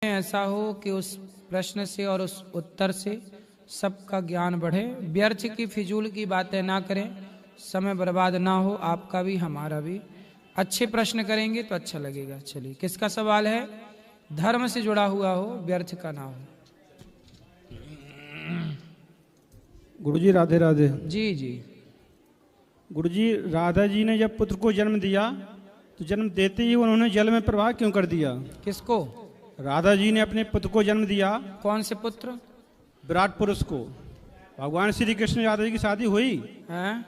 ऐसा हो कि उस प्रश्न से और उस उत्तर से सबका ज्ञान बढ़े। व्यर्थ की फिजूल की बातें ना करें, समय बर्बाद ना हो, आपका भी हमारा भी। अच्छे प्रश्न करेंगे तो अच्छा लगेगा। चलिए, किसका सवाल है? धर्म से जुड़ा हुआ हो, व्यर्थ का ना हो। गुरुजी राधे राधे। जी जी। गुरुजी, राधा जी ने जब पुत्र को जन्म दिया तो जन्म देते ही उन्होंने जल में प्रवाह क्यों कर दिया? किसको? राधा जी ने अपने पुत्र को जन्म दिया। कौन से पुत्र? विराट पुरुष को। भगवान श्री कृष्ण राधा जी की शादी हुई हैं?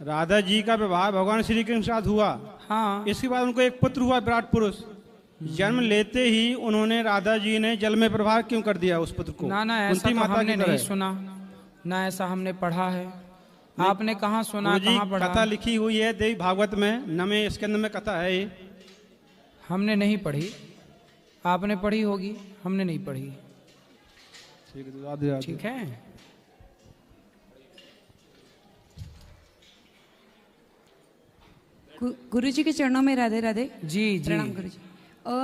राधा जी का विवाह भगवान श्री कृष्ण के साथ हुआ। हाँ। इसके बाद उनको एक पुत्र हुआ विराट पुरुष। जन्म लेते ही उन्होंने राधा जी ने जल में प्रवाह क्यों कर दिया उस पुत्र को? ना ना, ऐसा तो हमने नहीं सुना, ना ऐसा हमने पढ़ा है। आपने कहाँ सुना, कहाँ पढ़ा? कथा लिखी हुई है देवी भागवत में, नवे स्कंद में कथा है ये। हमने नहीं पढ़ी, आपने पढ़ी होगी, हमने नहीं पढ़ी। ठीक है। गुरुजी के चरणों में राधे राधे। जी जी। प्रणाम गुरुजी।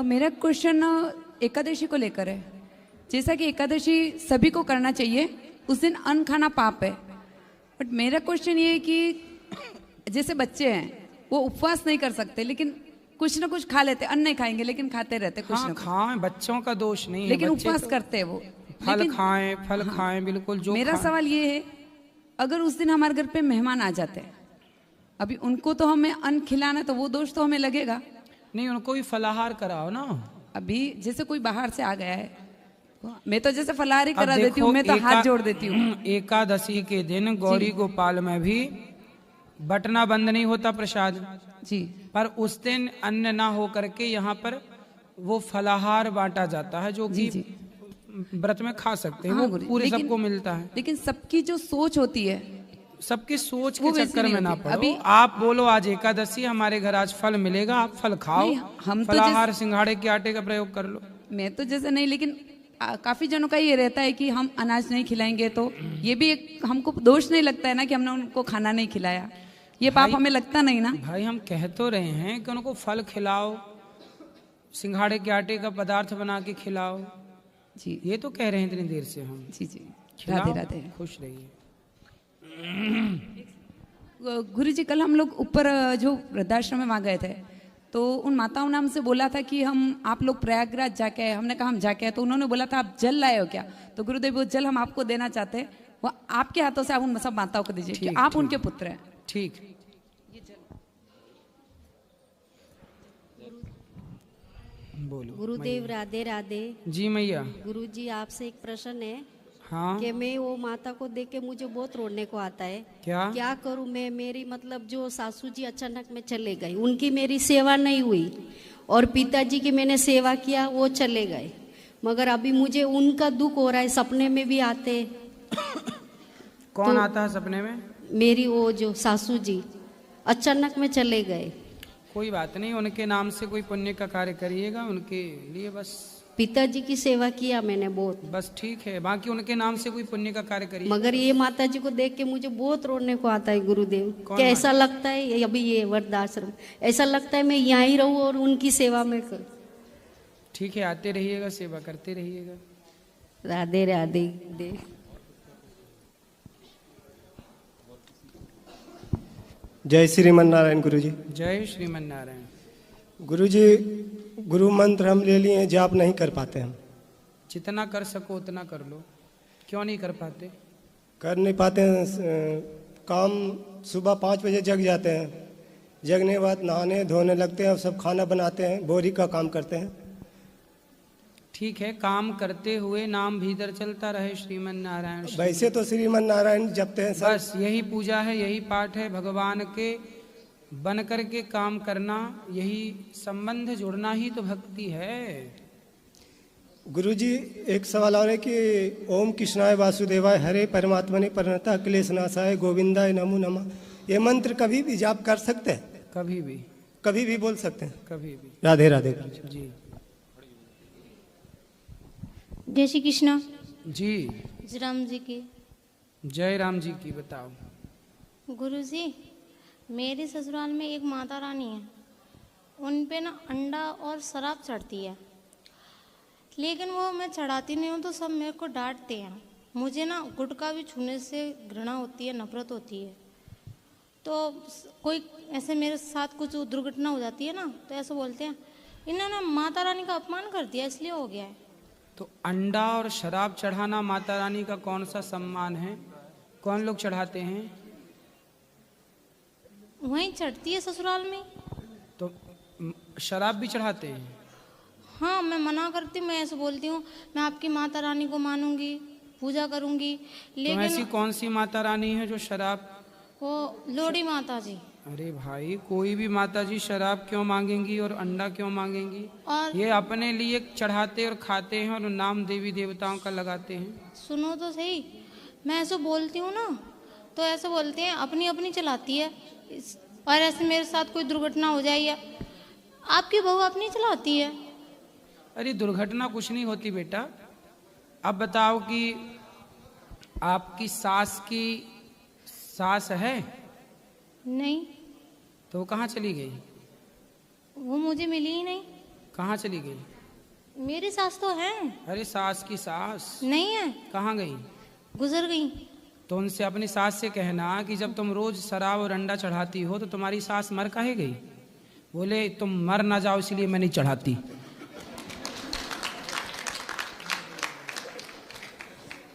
मेरा क्वेश्चन एकादशी को लेकर है। जैसा कि एकादशी सभी को करना चाहिए, उस दिन अन्न खाना पाप है, बट मेरा क्वेश्चन ये है कि जैसे बच्चे हैं वो उपवास नहीं कर सकते, लेकिन कुछ ना कुछ खा लेते, अन्न नहीं खाएंगे लेकिन खाते रहते कुछ ना कुछ। खाएं, बच्चों का दोष नहीं है, लेकिन उपवास तो करते हैं वो। फल खाएं, फल खाएं, बिल्कुल। जो मेरा सवाल ये है, अगर उस दिन हमारे घर पे मेहमान आ जाते हैं, अभी उनको तो हमें अन्न खिलाना, तो वो दोष तो हमें लगेगा नहीं। उनको भी फलाहार कराओ ना। अभी जैसे कोई बाहर से आ गया है, मैं तो जैसे फलाहार ही करा देती हूँ, मैं तो हाथ जोड़ देती हूँ। एकादशी के दिन गौरी गोपाल में भी बटना बंद नहीं होता प्रसाद जी, पर उस दिन अन्न ना हो करके यहाँ पर वो फलाहार बांटा जाता है, जो कि व्रत में खा सकते हैं। हाँ, वो पूरे सबको मिलता है। लेकिन सबकी जो सोच होती है, सबकी सोच के चक्कर में ना पड़ो। अभी आप बोलो आज एकादशी, हमारे घर आज फल मिलेगा, आप फल खाओ। हम फलाहार सिंघाड़े के आटे का प्रयोग कर लो। मैं तो जैसे नहीं, लेकिन काफी जनों का ये रहता है कि हम अनाज नहीं खिलाएंगे, तो ये भी एक हमको दोष नहीं लगता है ना कि हमने उनको खाना नहीं खिलाया? ये पाप हमें लगता नहीं ना? भाई हम कह तो रहे हैं कि उनको फल खिलाओ, सिंघाड़े के आटे का पदार्थ बना के खिलाओ। जी, ये तो कह रहे हैं इतनी देर से हम। जी जी, राधे राधे, खुश रहिए। गुरुजी, कल हम लोग ऊपर जो वृद्धाश्रम में वहाँ गए थे, तो उन माताओं ने हमसे बोला था कि हम आप लोग प्रयागराज जाके आए। हमने कहा हम जाके आए, तो उन्होंने बोला था आप जल लाए हो क्या? तो गुरुदेव वो जल हम आपको देना चाहते हैं, वो आपके हाथों से आप उन सब माताओं को दीजिए कि आप उनके पुत्र हैं। ठीक। बोलो। गुरुदेव राधे राधे। जी मैया। गुरुजी, आपसे एक प्रश्न है। हाँ? कि मैं वो माता को देख के मुझे बहुत रोने को आता है। क्या करूं मैं? मेरी मतलब जो सासू जी अचानक में चले गई, उनकी मेरी सेवा नहीं हुई, और पिताजी की मैंने सेवा किया, वो चले गए, मगर अभी मुझे उनका दुख हो रहा है। सपने में भी आते। कौन तो आता है सपने में? मेरी वो जो सासू जी अचानक में चले गए। कोई बात नहीं, उनके नाम से कोई पुण्य का कार्य करिएगा उनके लिए। बस पिताजी की सेवा किया मैंने बहुत, बस ठीक है। बाकी उनके नाम से कोई पुण्य का कार्य करिए। मगर ये माता जी को देख के मुझे बहुत रोने को आता है गुरुदेव। क्या ऐसा लगता है अभी ये वृद्धाश्रम, ऐसा लगता है मैं यहाँ ही रहूं और उनकी सेवा में करूं। ठीक है, आते रहिएगा, सेवा करते रहिएगा। राधे राधे दे। जय श्रीमन नारायण गुरुजी। जय श्रीमन नारायण। गुरुजी, गुरु मंत्र हम ले लिए, जाप नहीं कर पाते हम। जितना कर सको उतना कर लो। क्यों नहीं कर पाते? कर नहीं पाते हैं। काम सुबह 5 बजे जग जाते हैं, जगने के बाद नहाने धोने लगते हैं और सब खाना बनाते हैं, बोरी का काम करते हैं। ठीक है, काम करते हुए नाम भीतर चलता रहे श्रीमन नारायण। वैसे तो श्रीमन नारायण जपते हैं सब। बस यही पूजा है, यही पाठ है। भगवान के बन कर के काम करना, यही संबंध जुड़ना ही तो भक्ति है। गुरुजी, एक सवाल और है कि ओम कृष्णाय वासुदेवाय हरे परमात्मने प्रणतः क्लेशनाशाय गोविंदाय नमो नमः, ये मंत्र कभी भी जाप कर सकते हैं? कभी भी बोल सकते हैं? कभी भी। राधे राधे जी। जय श्री कृष्ण जी। राम जी की जय। राम जी की। बताओ। गुरुजी, मेरे ससुराल में एक माता रानी है, उन पे ना अंडा और शराब चढ़ती है, लेकिन वो मैं चढ़ाती नहीं हूँ तो सब मेरे को डांटते हैं। मुझे ना गुटखा भी छूने से घृणा होती है, नफरत होती है। तो कोई ऐसे मेरे साथ कुछ दुर्घटना हो जाती है ना, तो ऐसे बोलते हैं इन्होंने माता रानी का अपमान कर दिया इसलिए हो गया है। तो अंडा और शराब चढ़ाना माता रानी का कौन सा सम्मान है? कौन लोग चढ़ाते हैं? वहीं चढ़ती है ससुराल में। तो शराब भी चढ़ाते हैं? हाँ, मैं मना करती हूँ, मैं ऐसे बोलती हूँ मैं आपकी माता रानी को मानूंगी, पूजा करूंगी। लेकिन तो ऐसी कौन सी माता रानी है जो शराब? वो लोड़ी माता जी। अरे भाई, कोई भी माता जी शराब क्यों मांगेंगी और अंडा क्यों मांगेंगी? और ये अपने लिए चढ़ाते और खाते हैं और नाम देवी देवताओं का लगाते हैं। सुनो तो सही, मैं ऐसे बोलती हूँ ना, तो ऐसे बोलते हैं अपनी अपनी चलाती है। और ऐसे मेरे साथ कोई दुर्घटना हो जाए या आपकी बहू अपनी चलाती है। अरे दुर्घटना कुछ नहीं होती बेटा। अब बताओ कि आपकी सास की सास है? नहीं। तो वो कहाँ चली गई? वो मुझे मिली ही नहीं। कहाँ चली गई? मेरी सास तो है। अरे सास की सास नहीं है। कहाँ गई? गुजर गई। तो उनसे अपनी सास से कहना कि जब तुम रोज शराब और अंडा चढ़ाती हो तो तुम्हारी सास मर काहे गई? बोले तुम मर ना जाओ इसलिए मैं नहीं चढ़ाती।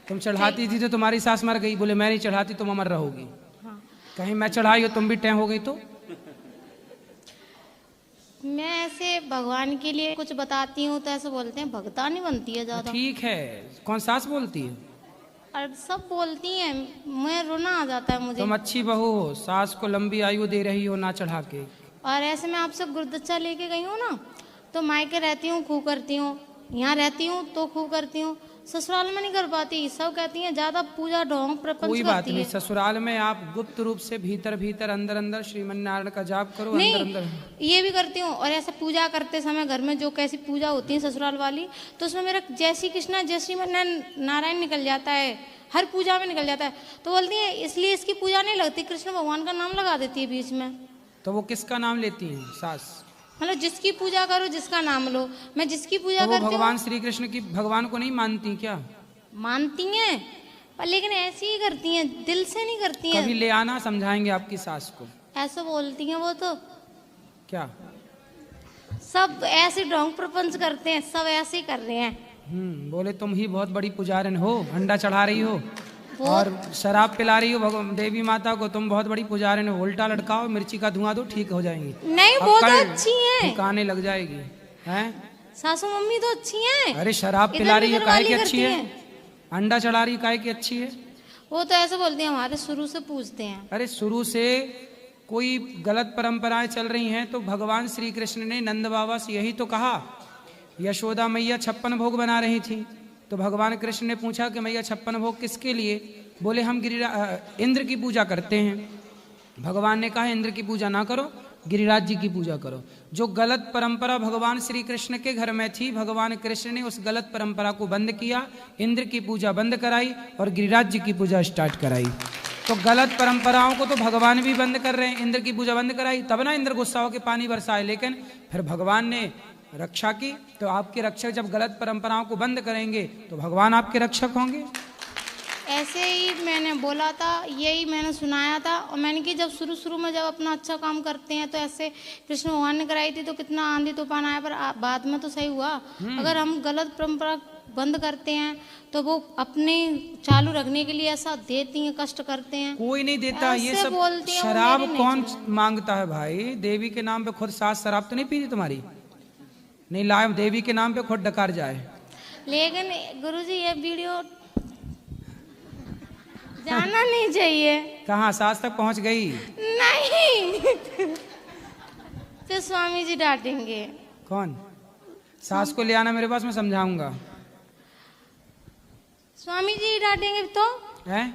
तुम चढ़ाती थी तो तुम्हारी सास मर गई, बोले मैं नहीं चढ़ाती तुम अमर रहोगी। हाँ। कहीं मैं चढ़ाई हो तुम भी टैं हो गई तो? मैं ऐसे भगवान के लिए कुछ बताती हूँ तो ऐसे बोलते हैं भगता नहीं बनती है ज्यादा। ठीक है, कौन सास बोलती है? और सब बोलती हैं, मैं रोना आ जाता है मुझे। तुम अच्छी बहू हो, सास को लंबी आयु दे रही हो ना चढ़ा के। और ऐसे मैं आपसे गुरुदक्षा लेके गई हूँ ना, तो मायके रहती हूँ खूब करती हूँ, यहाँ रहती हूँ तो खूब करती हूँ, ससुराल में नहीं कर पाती। सब कहती हैं ज्यादा पूजा ढोंग प्रपंच कोई बात करती नहीं, है। ससुराल में आप गुप्त रूप से भीतर भीतर अंदर अंदर श्रीमन्नारायण का जाप करो। नहीं, अंदर अंदर ये भी करती हूँ। और ऐसे पूजा करते समय घर में जो कैसी पूजा होती है ससुराल वाली, तो उसमें मेरा जय श्री कृष्णा जय श्री नारायण निकल जाता है, हर पूजा में निकल जाता है। तो बोलती है इसलिए इसकी पूजा नहीं लगती, कृष्ण भगवान का नाम लगा देती है बीच में। तो वो किसका नाम लेती हैं सास? मतलब जिसकी पूजा करो जिसका नाम लो। मैं जिसकी पूजा तो वो करती हूँ। भगवान श्री कृष्ण की भगवान को नहीं मानती क्या? मानती हैं पर लेकिन ऐसी ही करती हैं, दिल से नहीं करती हैं। कभी ले आना, समझाएंगे आपकी सास को। ऐसे बोलती हैं वो तो। क्या? सब ऐसे ढोंग प्रपंच करते हैं, सब ऐसे ही कर रहे हैं। बोले तुम ही बहुत बड़ी पुजारन हो, अंडा चढ़ा रही हो और शराब पिला रही हो देवी माता को, तुम बहुत बड़ी पुजारन हो। उल्टा लटकाओ, मिर्ची का धुआं दो, ठीक हो जाएंगी। नहीं, वो तो अच्छी हैं, ठिकाने लग जाएगी। हैं सासू मम्मी तो अच्छी हैं। अरे शराब पिला रही है काहे की अच्छी है? अंडा चढ़ा रही काहे की अच्छी है? वो तो ऐसे बोलते हैं हमारे शुरू से पूछते हैं। अरे शुरू से कोई गलत परंपराएं चल रही हैं तो भगवान श्री कृष्ण ने नंद बाबा से यही तो कहा। यशोदा मैया 56 भोग बना रही थी तो भगवान कृष्ण ने पूछा कि मैया 56 भोग किसके लिए? बोले हम इंद्र की पूजा करते हैं। भगवान ने कहा इंद्र की पूजा ना करो, गिरिराज जी की पूजा करो। जो गलत परंपरा भगवान श्री कृष्ण के घर में थी, भगवान कृष्ण ने उस गलत परंपरा को बंद किया, इंद्र की पूजा बंद कराई और गिरिराज जी की पूजा स्टार्ट कराई। तो गलत परंपराओं को तो भगवान भी बंद कर रहे हैं। इंद्र की पूजा बंद कराई तब ना इंद्र गुस्सा होकर पानी बरसाए, लेकिन फिर भगवान ने रक्षा की। तो आपके रक्षक जब गलत परंपराओं को बंद करेंगे तो भगवान आपके रक्षक होंगे। ऐसे ही मैंने बोला था, यही मैंने सुनाया था। और मैंने कि जब शुरू में जब अपना अच्छा काम करते हैं तो ऐसे कृष्ण भगवान ने कराई थी तो कितना आंधी तूफान आया, पर बाद में तो सही हुआ। अगर हम गलत परंपरा बंद करते हैं तो वो अपने चालू रखने के लिए ऐसा देती हैं, कष्ट करते हैं। कोई नहीं देता ये सब। शराब कौन मांगता है भाई? देवी के नाम पे खुद सास शराब तो नहीं पीती तुम्हारी? नहीं लाए देवी के नाम पे खुद डकार जाए। लेकिन गुरुजी ये वीडियो जाना नहीं चाहिए। कहाँ सास तक पहुंच गई? नहीं तो स्वामी जी डांटेंगे। कौन? सास को ले आना मेरे पास, मैं समझाऊंगा। स्वामी जी डांटेंगे तो? हैं?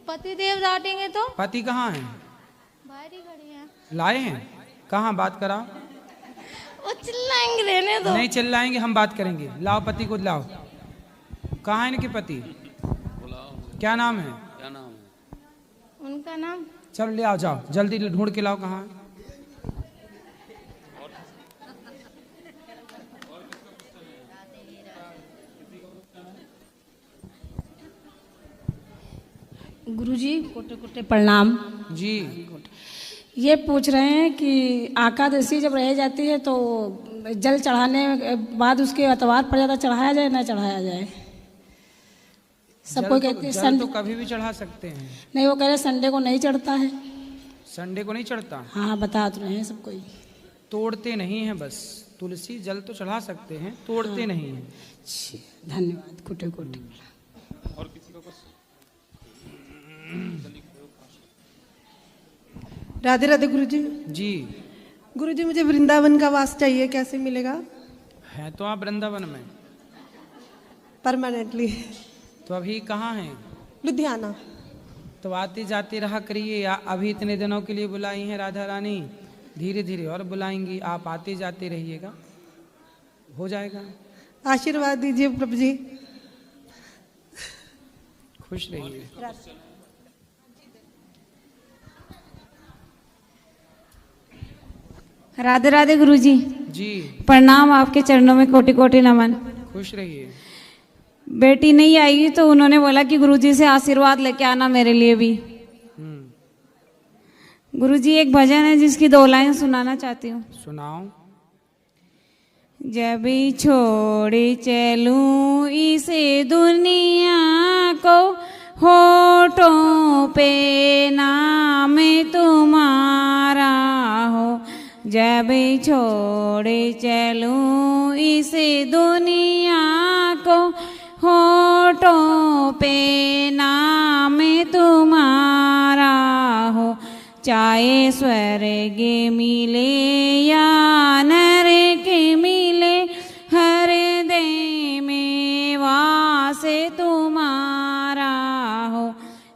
पति देव डांटेंगे तो? पति कहाँ है? बाहर ही खड़े हैं। लाए हैं? कहाँ? बात कराओ। वो चिल्लाएंगे, रहने दो। नहीं चिल्लाएंगे, हम बात करेंगे। लाओ पति को लाओ। कहाँ है इनके पति? क्या नाम है? क्या नाम है उनका? नाम चलो ले आओ, जाओ जल्दी ढूंढ के लाओ। कहाँ? गुरुजी कोटे कोटे प्रणाम जी। ये पूछ रहे हैं कि एकादशी जब रह जाती है तो जल चढ़ाने के बाद उसके अतवार पर ज़्यादा चढ़ाया जाए ना चढ़ाया जाए? सबको कहते हैं जल तो कभी भी चढ़ा सकते हैं। नहीं, वो कह रहे संडे को नहीं चढ़ता है। संडे को नहीं चढ़ता? हाँ, बता तो रहे हैं सबको ही। तोड़ते नहीं हैं बस। तुलसी जल तो चढ़ा सकते हैं, तोड़ते हाँ। नहीं हैं। धन्यवाद। कोटे कोटे। और किसी का कुछ? राधे राधे गुरुजी। जी। गुरुजी मुझे वृंदावन का वास चाहिए, कैसे मिलेगा? है तो आप वृंदावन में परमानेंटली। तो अभी कहाँ हैं? लुधियाना। तो आते जाते रहा करिए, या अभी इतने दिनों के लिए बुलाई हैं राधा रानी, धीरे धीरे और बुलाएंगी। आप आते जाते रहिएगा, हो जाएगा। आशीर्वाद दीजिए प्रभु जी। खुश रहिए। राधे राधे गुरुजी। जी। प्रणाम, आपके चरणों में कोटि कोटि नमन। खुश रहिए। बेटी नहीं आई तो उन्होंने बोला कि गुरुजी से आशीर्वाद लेके आना मेरे लिए भी। गुरुजी एक भजन है जिसकी 2 लाइन सुनाना चाहती हूँ। सुनाओ। जब छोड़ी चलूं इस दुनिया को, होठों पे नाम तुम्हारा हो। जब छोड़े चलूं इस दुनिया को, होठों पे नाम तुम्हारा हो। चाहे स्वर्ग मिले या नरक मिले, हृदय में वास तुम्हारा हो।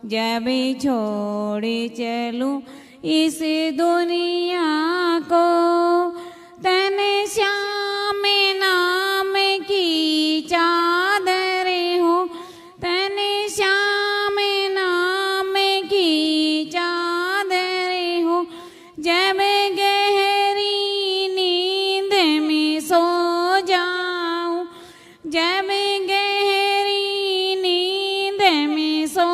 जब छोड़े चलूं इस दुनिया को, तन श्याम नाम की चादर हो। तन श्याम नाम की चादर हो। जब गहरी नींद में सो जाऊं, जब गहरी नींद में सो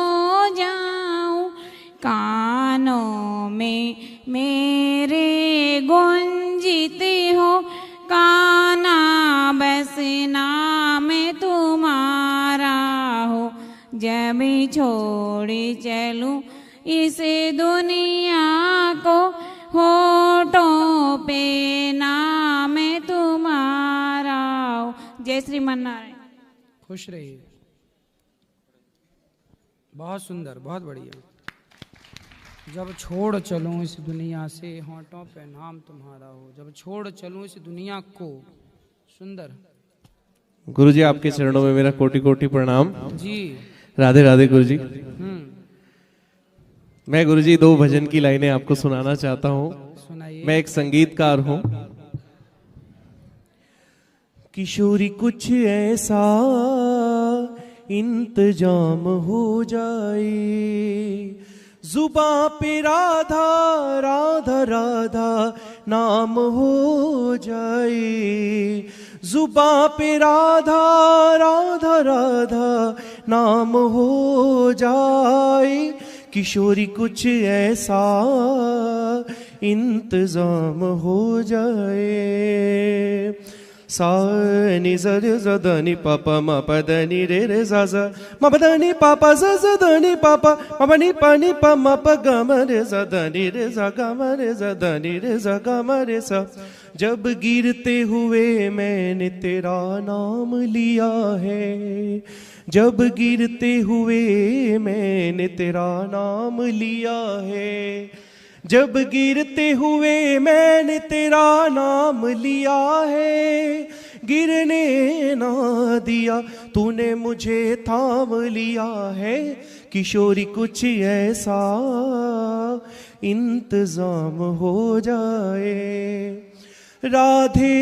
जाऊं, कानों में मेरे गुंजित हो। काना बस नाम तुम्हारा हो। जब छोड़े चलूं इस दुनिया को, होठों पे नाम तुम्हारा हो। जय श्रीमन नारायण। खुश रहिए। बहुत सुंदर, बहुत बढ़िया। जब छोड़ चलूं इस दुनिया से, होठों पे नाम तुम्हारा हो। जब छोड़ चलूं इस दुनिया को। सुंदर। गुरुजी आपके चरणों में मेरा कोटि कोटि प्रणाम। जी। राधे राधे गुरुजी। मैं गुरुजी 2 भजन की लाइनें आपको सुनाना चाहता हूँ। मैं एक संगीतकार हूँ। किशोरी कुछ ऐसा इंतजाम हो जाए, जुबां पे राधा राधा राधा नाम हो जाए। जुबां पे राधा राधा राधा नाम हो जाए। किशोरी कुछ ऐसा इंतजाम हो जाए। सा नि ज रे ज ध नि प प म प द नि रे रे ज ज म प द नि प प ज ज ध नि प प म प नि प नि प म प ग म रे ज ध नि रे ज ग म रे ज ध नि रे ज ग म रे स। जब गिरते हुए मैंने तेरा नाम लिया है, जब गिरते हुए मैंने तेरा नाम लिया है, जब गिरते हुए मैंने तेरा नाम लिया है, गिरने ना दिया तूने मुझे थाम लिया है। किशोरी कुछ ऐसा इंतजाम हो जाए। राधे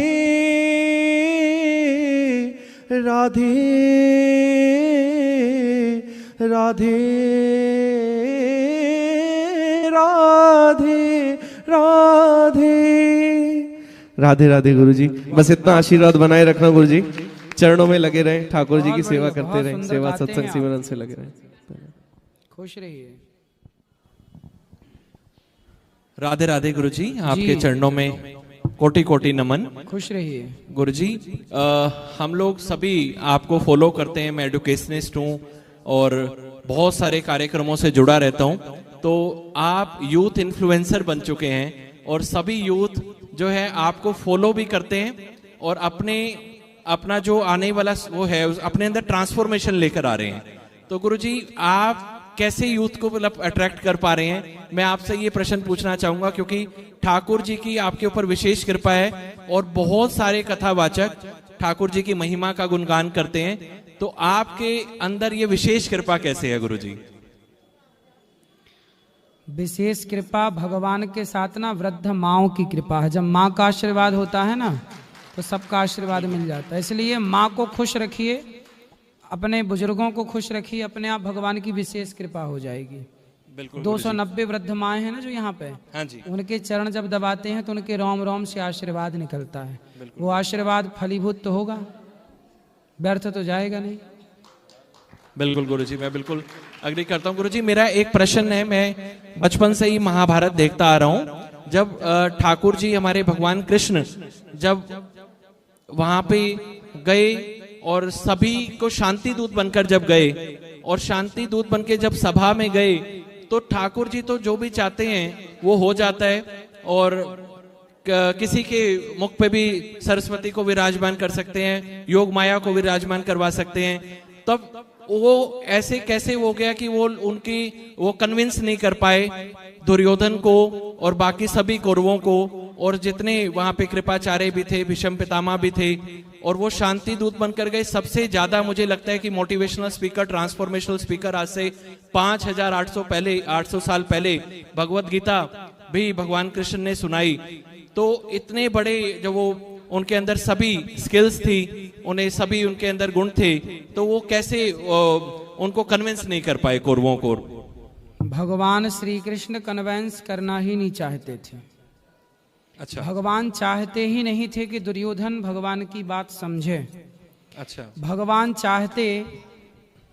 राधे राधे राधे राधे राधे राधे। गुरुजी बस इतना आशीर्वाद बनाए रखना गुरुजी, चरणों में लगे रहें, ठाकुर जी की सेवा करते रहें, सेवा सत्संग सिमरन से लगे रहें। खुश रहिए। राधे राधे गुरुजी, आपके चरणों में कोटि कोटि नमन। खुश रहिए गुरुजी। हम लोग सभी आपको फॉलो करते हैं, मैं एडुकेशनिस्ट हूँ और बहुत सारे कार्यक्रमों से जुड़ा रहता हूँ। तो आप यूथ इन्फ्लुएंसर बन चुके हैं और सभी यूथ जो है आपको फॉलो भी करते हैं और अपना जो आने वाला वो है अपने अंदर ट्रांसफॉर्मेशन लेकर आ रहे हैं। तो गुरुजी आप कैसे यूथ को मतलब अट्रैक्ट कर पा रहे हैं? मैं आपसे ये प्रश्न पूछना चाहूंगा क्योंकि ठाकुर जी की आपके ऊपर विशेष कृपा है और बहुत सारे कथावाचक ठाकुर जी की महिमा का गुणगान करते हैं। तो आपके अंदर ये विशेष कृपा कैसे है गुरुजी? विशेष कृपा भगवान के साथ ना वृद्ध माँओं की कृपा है। जब माँ का आशीर्वाद होता है ना तो सबका आशीर्वाद मिल जाता है। इसलिए माँ को खुश रखिए, अपने बुजुर्गों को खुश रखिए, अपने आप भगवान की विशेष कृपा हो जाएगी। बिल्कुल। 290 वृद्ध माएँ हैं ना जो यहाँ पे, हाँ जी, उनके चरण जब दबाते हैं तो उनके रोम रोम से आशीर्वाद निकलता है। वो आशीर्वाद फलीभूत तो होगा, व्यर्थ तो जाएगा नहीं। बिल्कुल गुरुजी, मैं बिल्कुल अग्री करता हूँ। गुरुजी मेरा एक प्रश्न है, मैं बचपन से ही महाभारत देखता आ रहा हूँ। जब ठाकुर जी हमारे भगवान कृष्ण जब वहां पे गए और सभी को शांति दूत बनकर जब गए और शांति दूत बनके जब सभा में गए तो ठाकुर जी तो जो भी चाहते हैं वो हो जाता है और किसी के मुख पे भी सरस्वती को विराजमान कर सकते हैं, योग माया को विराजमान करवा सकते हैं। तब वो ऐसे कैसे हो गया कि वो कन्विंस नहीं कर पाए दुर्योधन को और बाकी सभी कौरवों को, और जितने वहां पे कृपाचार्य भी थे, भीष्म पितामह भी थे, और वो शांति दूत बनकर गए। सबसे ज्यादा मुझे लगता है कि मोटिवेशनल स्पीकर, ट्रांसफॉर्मेशनल स्पीकर आज से 5800 साल पहले भगवत गीता भी भगवान कृष्ण ने सुनाई। तो इतने बड़े जो वो उनके अंदर सभी स्किल्स थी, उन्हें सभी उनके अंदर गुण थे, तो वो कैसे उनको कन्विंस नहीं कर पाए कौरवों को? भगवान श्री कृष्ण कन्विंस करना ही नहीं चाहते थे। अच्छा। भगवान चाहते ही नहीं थे कि दुर्योधन भगवान की बात समझे। अच्छा। भगवान चाहते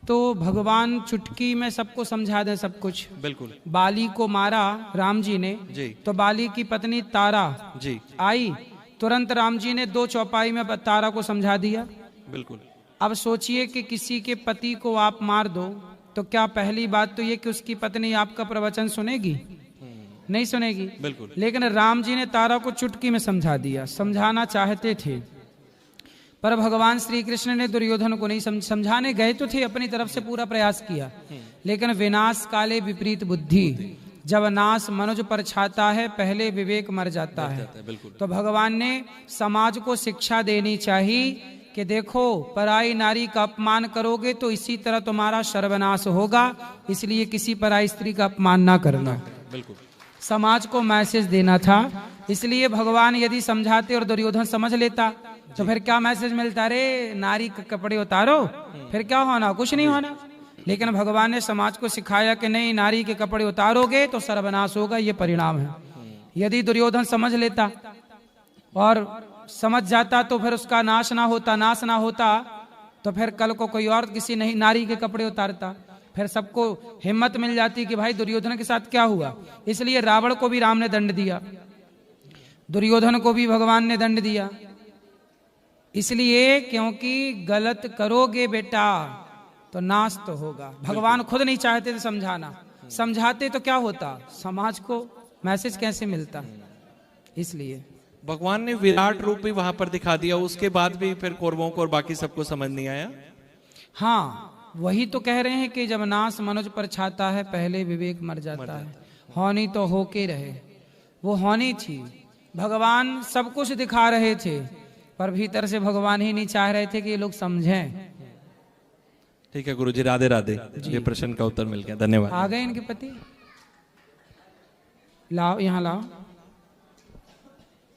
तो भगवान चुटकी में सबको समझा दें सब कुछ। बिल्कुल। बाली को मारा राम जी ने जी। तो बाली की पत्नी तारा जी आई, तुरंत राम जी ने 2 चौपाई में तारा को समझा दिया। बिल्कुल। अब सोचिए कि किसी के पति को आप मार दो तो क्या पहली बात तो ये कि उसकी पत्नी आपका प्रवचन सुनेगी? नहीं सुनेगी। बिल्कुल। लेकिन राम जी ने तारा को चुटकी में समझा दिया। समझाना चाहते थे पर भगवान श्री कृष्ण ने दुर्योधन को नहीं समझाने गए तो थे, अपनी तरफ से पूरा प्रयास किया, लेकिन विनाश काले विपरीत बुद्धि, जब नाश मनुज पर छाता है पहले विवेक मर जाता है। तो भगवान ने समाज को शिक्षा देनी चाहिए कि देखो पराई नारी का अपमान करोगे तो इसी तरह तुम्हारा सर्वनाश होगा, इसलिए किसी पराई स्त्री का अपमान ना करना। बिल्कुल। समाज को मैसेज देना था। इसलिए भगवान यदि समझाते और दुर्योधन समझ लेता तो फिर क्या मैसेज मिलता? रे नारी के कपड़े उतारो, फिर क्या होना? कुछ नहीं होना। लेकिन भगवान ने समाज को सिखाया कि नहीं, नारी के कपड़े उतारोगे तो सर्वनाश होगा, ये परिणाम है। यदि दुर्योधन समझ लेता और समझ जाता तो फिर उसका नाश ना होता तो फिर कल को कोई और किसी नहीं नारी के कपड़े उतारता, फिर सबको हिम्मत मिल जाती कि भाई दुर्योधन के साथ क्या हुआ। इसलिए रावण को भी राम ने दंड दिया, दुर्योधन को भी भगवान ने दंड दिया, इसलिए क्योंकि गलत करोगे बेटा तो नाश तो होगा। भगवान खुद नहीं चाहते थे समझाना, समझाते तो क्या होता, समाज को मैसेज कैसे मिलता। इसलिए भगवान ने विराट रूप भी वहां पर दिखा दिया, उसके बाद भी फिर कौरवों को और बाकी सबको समझ नहीं आया। हाँ, वही तो कह रहे हैं कि जब नाश मनुज पर छाता है पहले विवेक मर जाता है। होनी तो होके रहे, वो होनी थी। भगवान सब कुछ दिखा रहे थे पर भीतर से भगवान ही नहीं चाह रहे थे कि ये लोग समझें। ठीक है गुरुजी, राधे राधे। ये प्रश्न का उत्तर मिल गया, धन्यवाद। आ गए इनके पति? लाओ, यहाँ लाओ,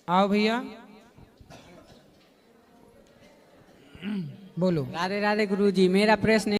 आओ भैया, बोलो। राधे राधे गुरुजी, मेरा प्रश्न